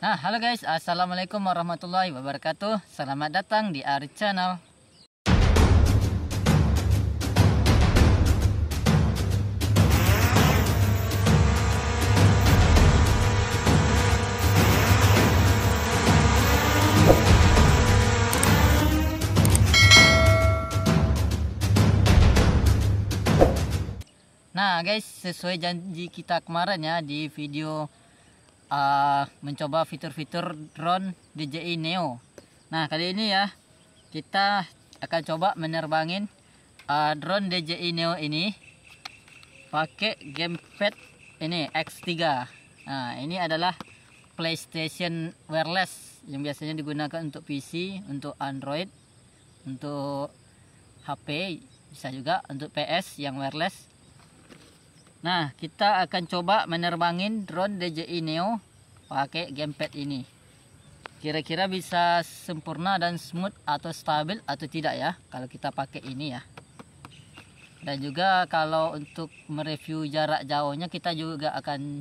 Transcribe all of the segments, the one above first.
Nah, halo guys, assalamualaikum warahmatullahi wabarakatuh. Selamat datang di Arit Channel. Nah guys, sesuai janji kita kemarin ya di video mencoba fitur-fitur drone DJI Neo. Nah kali ini ya kita akan coba menerbangin drone DJI Neo ini pakai gamepad ini X3. Nah ini adalah PlayStation wireless yang biasanya digunakan untuk PC, untuk Android, untuk HP, bisa juga untuk PS yang wireless. Nah, kita akan coba menerbangin drone DJI Neo pakai gamepad ini. Kira-kira bisa sempurna dan smooth atau stabil atau tidak ya kalau kita pakai ini ya. Dan juga kalau untuk mereview jarak jauhnya kita juga akan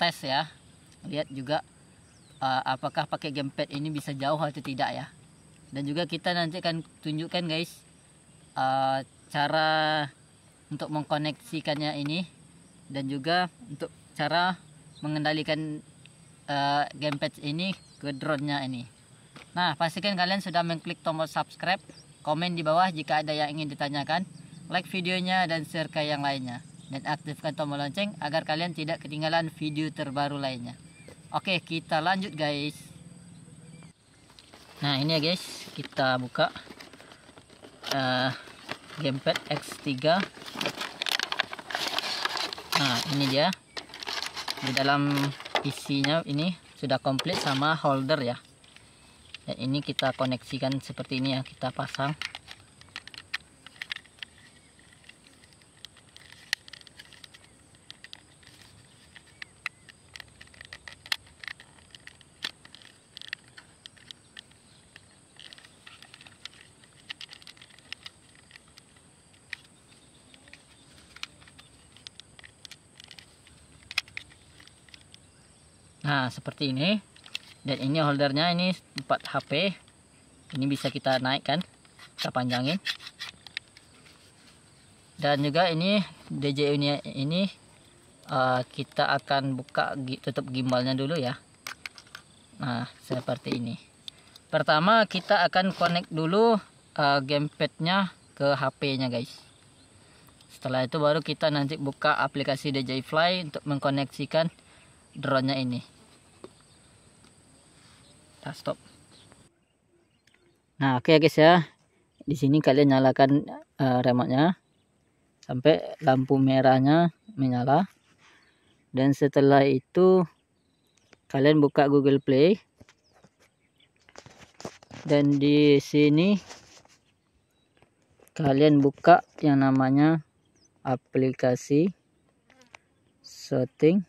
tes ya. Lihat juga apakah pakai gamepad ini bisa jauh atau tidak ya. Dan juga kita nanti akan tunjukkan guys cara untuk mengkoneksikannya ini, dan juga untuk cara mengendalikan gamepad ini ke drone-nya ini. Nah, pastikan kalian sudah mengklik tombol subscribe, komen di bawah jika ada yang ingin ditanyakan, like videonya dan share ke yang lainnya, dan aktifkan tombol lonceng agar kalian tidak ketinggalan video terbaru lainnya. Oke, kita lanjut guys. Nah, ini ya guys, kita buka gamepad X3. Nah ini dia, di dalam isinya ini sudah komplit sama holder ya. Dan ini kita koneksikan seperti ini ya, kita pasang. Nah seperti ini. Dan ini holdernya, ini 4 HP. Ini bisa kita naikkan, kita panjangin. Dan juga ini DJI ini kita akan buka tutup gimbalnya dulu ya. Nah seperti ini. Pertama kita akan connect dulu gamepadnya ke HP-nya guys. Setelah itu baru kita nanti buka aplikasi DJI Fly untuk mengkoneksikan drone-nya ini. Kita stop. Nah, oke guys ya. Di sini kalian nyalakan remote-nya sampai lampu merahnya menyala. Dan setelah itu kalian buka Google Play. Dan di sini kalian buka yang namanya aplikasi setting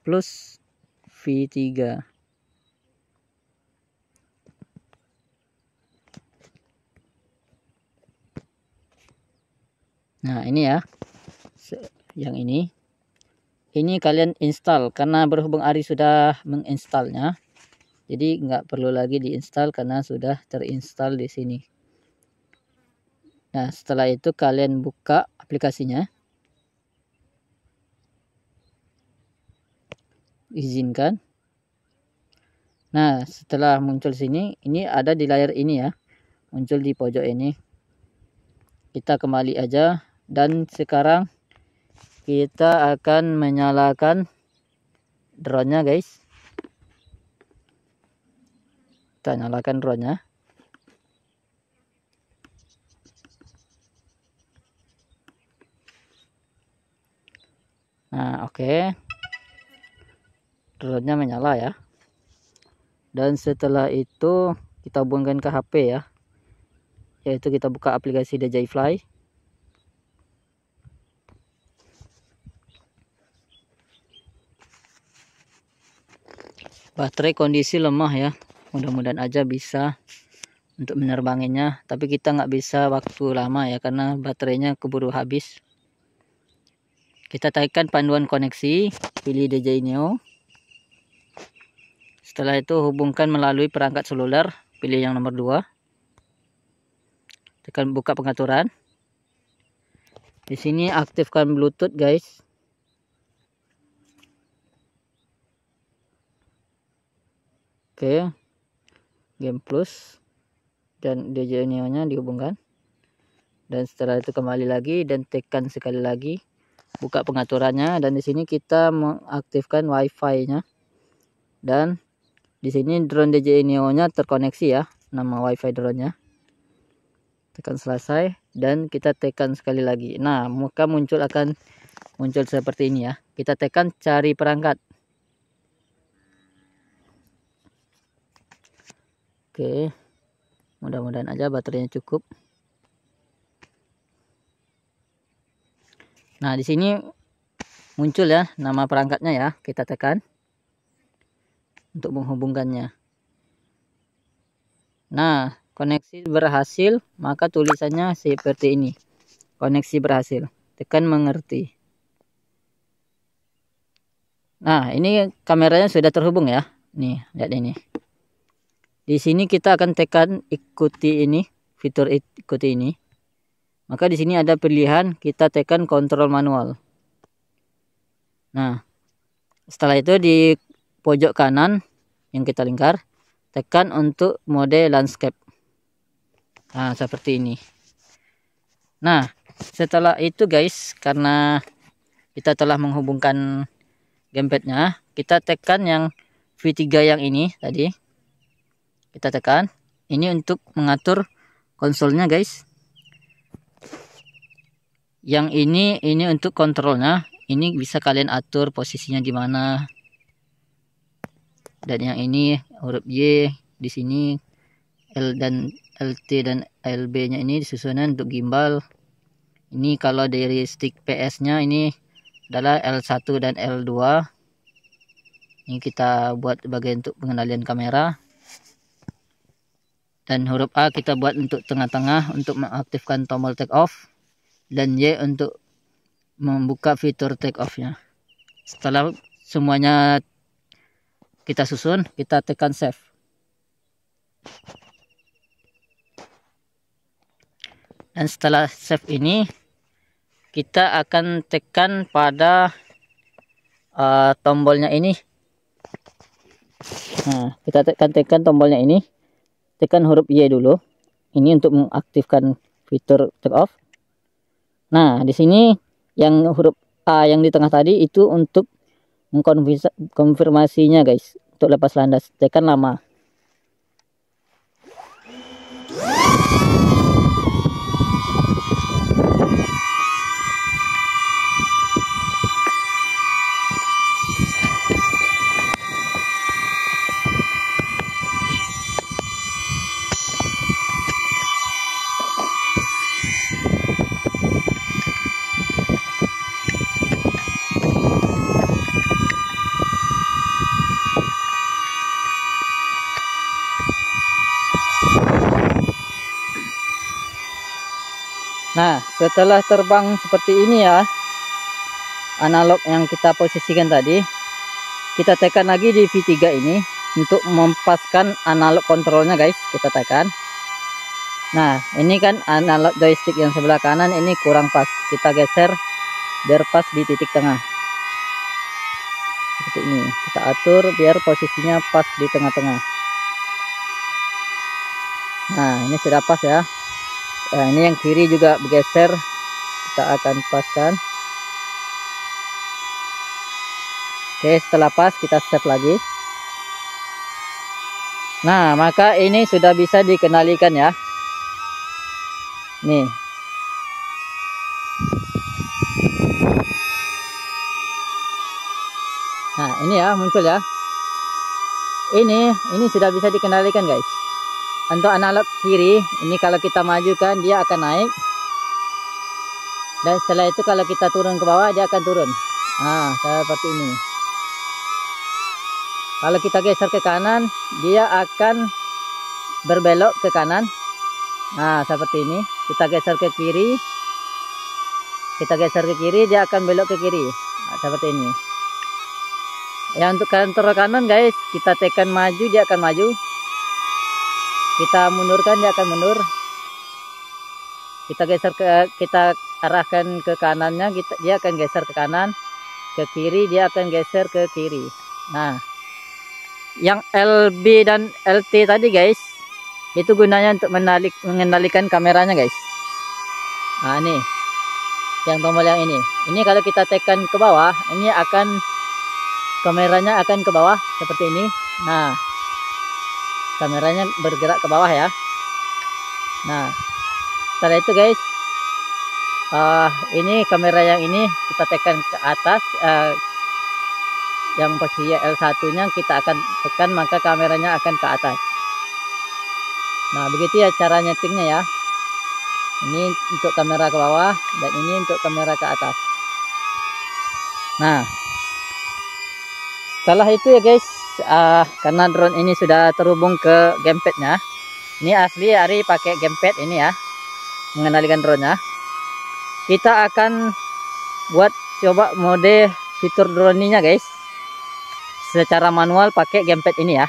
plus V3. Nah ini ya, yang ini kalian install, karena berhubung Ari sudah menginstalnya, jadi nggak perlu lagi diinstal karena sudah terinstall di sini. Nah setelah itu kalian buka aplikasinya, izinkan. Nah setelah muncul sini, ini ada di layar ini ya, muncul di pojok ini. Kita kembali aja. Dan sekarang kita akan menyalakan drone-nya guys. Kita nyalakan drone-nya. Nah oke. Drone-nya menyala ya. Dan setelah itu kita hubungkan ke HP ya, yaitu kita buka aplikasi DJI Fly. Baterai kondisi lemah ya, mudah-mudahan aja bisa untuk menerbanginya, tapi kita nggak bisa waktu lama ya karena baterainya keburu habis. Kita taikkan panduan koneksi, pilih DJI Neo. Setelah itu hubungkan melalui perangkat seluler, pilih yang nomor 2. Tekan buka pengaturan. Di sini aktifkan Bluetooth, guys. Oke. Game Plus dan DJI Neo-nya dihubungkan. Dan setelah itu kembali lagi dan tekan sekali lagi. Buka pengaturannya, dan di sini kita mengaktifkan WiFi-nya. Dan di sini drone DJI Neo-nya terkoneksi ya, nama WiFi drone-nya. Tekan selesai dan kita tekan sekali lagi. Nah, maka akan muncul seperti ini ya. Kita tekan cari perangkat. Oke. Mudah-mudahan aja baterainya cukup. Nah, di sini muncul ya nama perangkatnya ya. Kita tekan untuk menghubungkannya. Nah, koneksi berhasil, maka tulisannya seperti ini. Koneksi berhasil. Tekan mengerti. Nah, ini kameranya sudah terhubung ya. Nih, lihat ini. Di sini kita akan tekan ikuti ini, fitur ikuti ini. Maka di sini ada pilihan, kita tekan kontrol manual. Nah, setelah itu di pojok kanan yang kita lingkar, tekan untuk mode landscape. Nah, seperti ini. Nah, setelah itu guys, karena kita telah menghubungkan gamepadnya, kita tekan yang V3 yang ini tadi. Kita tekan. Ini untuk mengatur konsolnya guys. Yang ini untuk kontrolnya. Ini bisa kalian atur posisinya di mana. Dan yang ini huruf Y di sini, L dan LT dan LB-nya ini disusunan untuk gimbal. Ini kalau dari stick PS-nya ini adalah L1 dan L2. Ini kita buat bagian untuk pengendalian kamera. Dan huruf A kita buat untuk tengah-tengah untuk mengaktifkan tombol take off. Dan Y untuk membuka fitur take off-nya. Setelah semuanya kita susun, kita tekan save. Dan setelah save ini, kita akan tekan pada tombolnya ini. Nah, kita tekan tombolnya ini. Tekan huruf Y dulu. Ini untuk mengaktifkan fitur take off. Nah, di sini yang huruf A yang di tengah tadi itu untuk mengkonfirmasinya guys. Untuk lepas landas, tekan lama. Nah, setelah terbang seperti ini ya, analog yang kita posisikan tadi, kita tekan lagi di V3 ini untuk mempaskan analog kontrolnya guys. Kita tekan. Nah, ini kan analog joystick yang sebelah kanan ini kurang pas. Kita geser biar pas di titik tengah. Seperti ini. Kita atur biar posisinya pas di tengah-tengah. Nah, ini sudah pas ya. Nah, ini yang kiri juga bergeser, kita akan paskan. Oke, setelah pas kita save lagi. Nah, maka ini sudah bisa dikendalikan ya. Nih. Nah, ini ya muncul ya. Ini sudah bisa dikendalikan guys. Untuk analog kiri, ini kalau kita majukan dia akan naik. Dan setelah itu kalau kita turun ke bawah dia akan turun. Nah, seperti ini. Kalau kita geser ke kanan, dia akan berbelok ke kanan. Nah, seperti ini. Kita geser ke kiri. Kita geser ke kiri, dia akan belok ke kiri. Nah, seperti ini. Ya, untuk kantor kanan guys, kita tekan maju, dia akan maju. Kita mundurkan, dia akan mundur. Kita geser kita arahkan ke kanannya, dia akan geser ke kanan. Ke kiri, dia akan geser ke kiri. Nah, yang LB dan LT tadi guys, itu gunanya untuk mengendalikan kameranya guys. Nah, ini yang tombol yang ini kalau kita tekan ke bawah, ini akan kameranya akan ke bawah seperti ini. Nah, kameranya bergerak ke bawah ya. Nah, setelah itu guys, ini kamera yang ini kita tekan ke atas, yang posisi L1 nya kita akan tekan, maka kameranya akan ke atas. Nah, begitu ya cara nyetingnya ya. Ini untuk kamera ke bawah dan ini untuk kamera ke atas. Nah, setelah itu ya guys, karena drone ini sudah terhubung ke gamepadnya. Ini asli Ari pakai gamepad ini ya, mengendalikan drone-nya. Kita akan buat coba mode fitur drone-nya guys, secara manual pakai gamepad ini ya.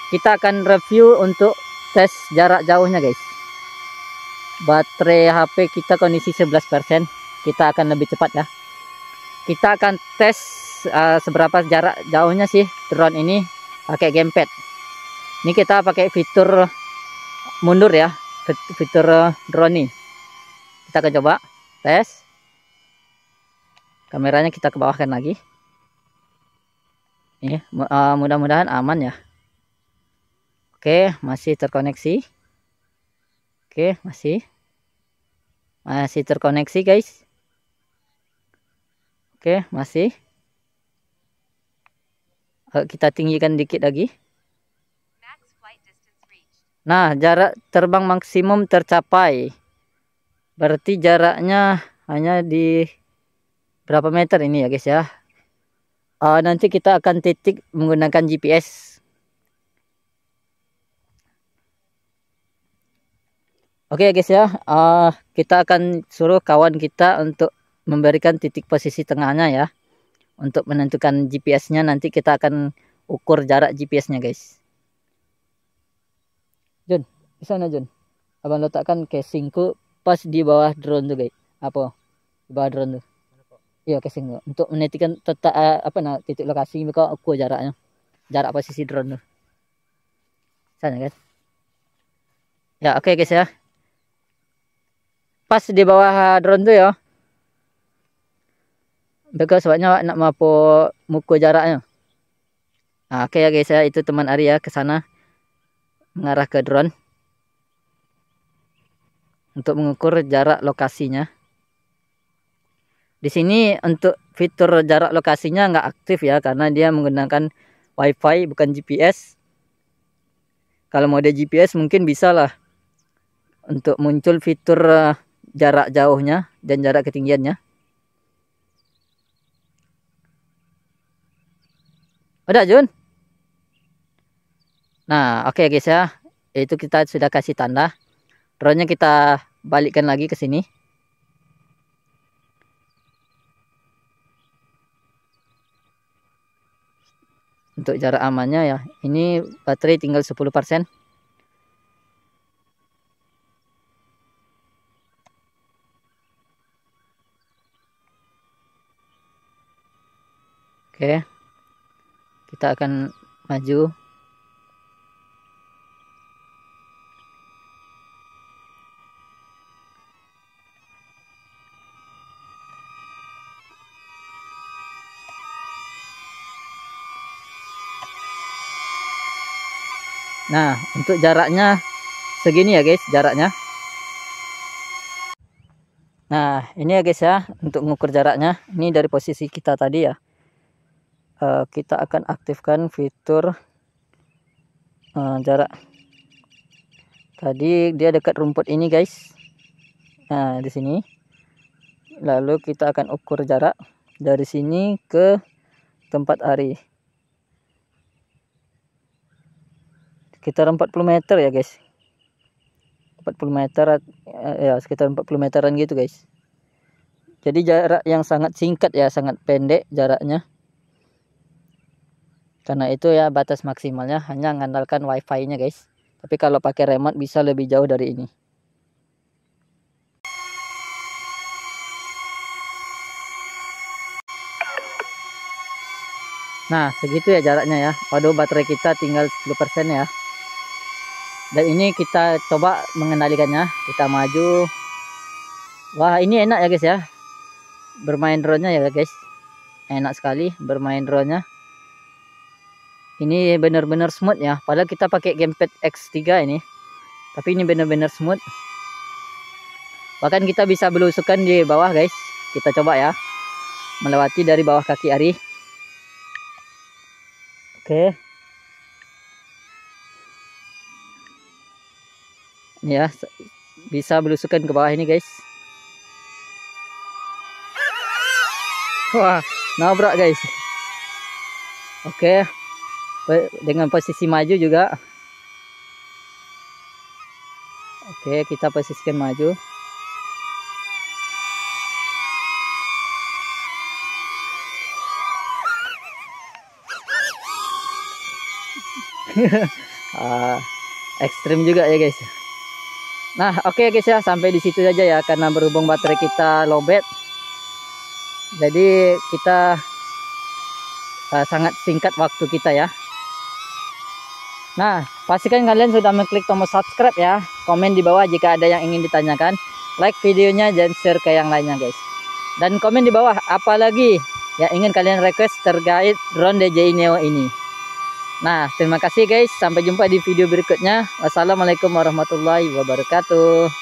Kita akan review untuk tes jarak jauhnya guys. Baterai HP kita kondisi 11%, kita akan lebih cepat ya. Kita akan tes seberapa jarak jauhnya sih drone ini pakai gamepad. Ini kita pakai fitur mundur ya, fitur drone ini. Kita akan coba tes. Kameranya kita ke bawahkan lagi. Ini mudah-mudahan aman ya. Oke, masih terkoneksi. Oke, masih terkoneksi guys. Oke, masih. Kita tinggikan dikit lagi. Nah, jarak terbang maksimum tercapai. Berarti jaraknya hanya di berapa meter ini ya guys ya. Nanti kita akan titik menggunakan GPS. Oke ya guys ya, kita akan suruh kawan kita untuk memberikan titik posisi tengahnya ya. Untuk menentukan GPS-nya, nanti kita akan ukur jarak GPS-nya guys. Jun, di sana Jun. Abang letakkan casingku pas di bawah drone tuh guys. Apa? Di bawah drone tuh. Iya, casing tuh. Untuk menentukan titik lokasi, mereka ukur jaraknya. Jarak posisi drone tuh. Sana guys. Ya, oke guys ya. Pas di bawah drone tuh ya. Mereka sebabnya nak mampu mengukur jaraknya. Nah, oke ya guys ya, itu teman Ari ya ke sana mengarah ke drone untuk mengukur jarak lokasinya. Di sini untuk fitur jarak lokasinya nggak aktif ya, karena dia menggunakan WiFi bukan GPS. Kalau mode GPS mungkin bisa lah untuk muncul fitur jarak jauhnya dan jarak ketinggiannya. Udah Jun. Nah, oke guys ya, itu kita sudah kasih tanda. Drone-nya kita balikkan lagi ke sini. Untuk jarak amannya ya, ini baterai tinggal 10%. Oke, kita akan maju. Nah, untuk jaraknya segini ya guys, jaraknya. Nah, ini ya guys ya, untuk mengukur jaraknya. Ini dari posisi kita tadi ya. Kita akan aktifkan fitur jarak. Tadi dia dekat rumput ini guys. Nah, di sini. Lalu kita akan ukur jarak dari sini ke tempat Ari. Sekitar 40 meter ya guys. 40 meter ya, sekitar 40 meteran gitu guys. Jadi jarak yang sangat singkat ya, sangat pendek jaraknya. Karena itu ya batas maksimalnya hanya mengandalkan wifi-nya guys. Tapi kalau pakai remote bisa lebih jauh dari ini. Nah segitu ya jaraknya ya. Waduh, baterai kita tinggal 10% ya. Dan ini kita coba mengendalikannya. Kita maju. Wah, ini enak ya guys ya. Bermain drone-nya ya guys. Enak sekali bermain drone-nya. Ini benar-benar smooth ya. Padahal kita pakai gamepad X3 ini. Tapi ini benar-benar smooth. Bahkan kita bisa belusukan di bawah guys. Kita coba ya. Melewati dari bawah kaki Ari. Oke. Ini ya. Bisa belusukan ke bawah ini guys. Wah, nabrak guys. Oke. Dengan posisi maju juga. Oke, kita posisikan maju. Ekstrim juga ya guys. Nah, oke guys ya, sampai di situ saja ya, karena berhubung baterai kita lowbat. Jadi kita sangat singkat waktu kita ya. Nah, pastikan kalian sudah mengklik tombol subscribe ya. Komen di bawah jika ada yang ingin ditanyakan. Like videonya dan share ke yang lainnya guys. Dan komen di bawah apalagi yang ingin kalian request terkait drone DJI Neo ini. Nah, terima kasih guys. Sampai jumpa di video berikutnya. Wassalamualaikum warahmatullahi wabarakatuh.